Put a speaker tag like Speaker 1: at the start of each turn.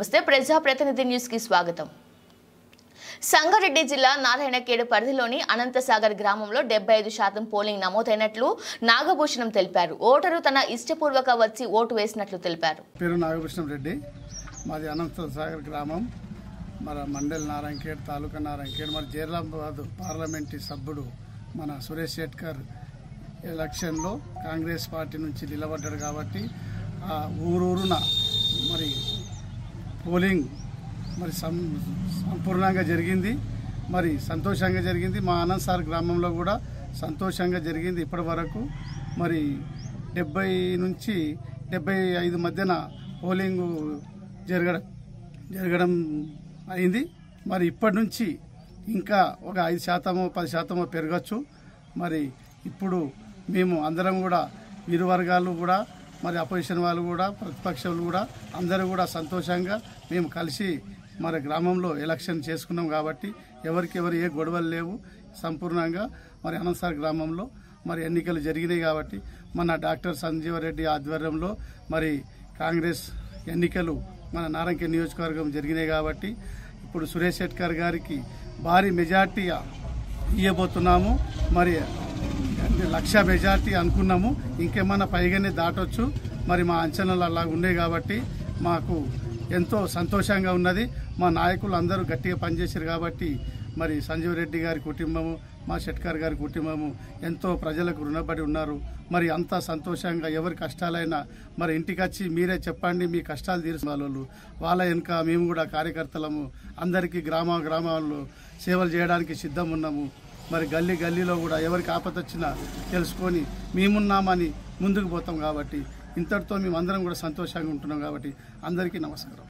Speaker 1: నమస్తే ప్రజాప్రతినిధి న్యూస్ కి స్వాగతం। సంగారెడ్డి జిల్లా నారాయణఖేడ్ పరిధిలోని అనంతసాగర్ గ్రామంలో 75% పోలింగ్ నమోదైనట్లు నాగభూషణం తెలిపారు। ఓటరు తన ఇష్టపూర్వక వచ్చి ఓటు వేసినట్లు తెలిపారు।
Speaker 2: పేరు నాగభూషణం రెడ్డి, మాది అనంతసాగర్ గ్రామం, మన మండల్ నారాయణఖేడ్, తాలూకా నారాయణఖేడ్, మరి జైరాబాద్ పార్లమెంటరీ సభ్యుడు మన సురేష్ శెట్కర్ ఎలక్షన్లో కాంగ్రెస్ పార్టీ నుంచి నిలబడ్డాడు కాబట్టి ఆ ఊరూరున మరి పోలింగ్ మరి సంపూర్ణంగా జరిగింది, మరి సంతోషంగా జరిగింది। మా అనంతసాగర్ గ్రామంలో కూడా సంతోషంగా జరిగింది। ఇప్పటి వరకు మరి 70 నుంచి 75 మధ్యన పోలింగ్ జరగడం అయింది। మరి ఇప్పటి నుంచి ఇంకా ఒక 5% 10% పెరగచ్చు। మరి ఇప్పుడు మేము అందరం కూడా ఇరు వర్గాలు కూడా మరి అపోజిషన్ వాళ్ళు కూడా ప్రతిపక్షాలు కూడా అందరూ కూడా సంతోషంగా మేము కలిసి మరి గ్రామంలో ఎలక్షన్ చేసుకున్నాం కాబట్టి ఎవరికెవరు ఏ గొడవలు లేవు। సంపూర్ణంగా మరి అనంతసాగర్ గ్రామంలో మరి ఎన్నికలు జరిగినాయి కాబట్టి మన డాక్టర్ సంజీవరెడ్డి ఆధ్వర్యంలో మరి కాంగ్రెస్ ఎన్నికలు మన నారాయణఖేడ్ నియోజకవర్గం జరిగినాయి కాబట్టి ఇప్పుడు సురేష్ శెట్కర్ గారికి భారీ మెజార్టీ ఇవ్వబోతున్నాము। మరి 1,00,000 మెజార్టీ అనుకున్నాము, ఇంకేమన్నా పైగానే దాటొచ్చు। మరి మా అంచనాలు అలా ఉన్నాయి కాబట్టి మాకు ఎంతో సంతోషంగా ఉన్నది। మా నాయకులు అందరూ గట్టిగా పనిచేశారు కాబట్టి మరి సంజీవ్ రెడ్డి గారి కుటుంబము, మా శెట్కర్ గారి కుటుంబము ఎంతో ప్రజలకు రుణపడి ఉన్నారు। మరి అంత సంతోషంగా ఎవరి కష్టాలైనా మరి ఇంటికి వచ్చి మీరే చెప్పండి, మీ కష్టాలు తీర్చిన వాళ్ళ వెనుక మేము కూడా కార్యకర్తలము అందరికీ గ్రామాల్లో సేవలు చేయడానికి సిద్ధం ఉన్నాము। మరి గల్లీలో కూడా ఎవరికి ఆపద వచ్చినా తెలుసుకొని మేమున్నామని ముందుకు పోతాం కాబట్టి ఇంతటితో మేము అందరం కూడా సంతోషంగా ఉంటున్నాం కాబట్టి అందరికీ నమస్కారం।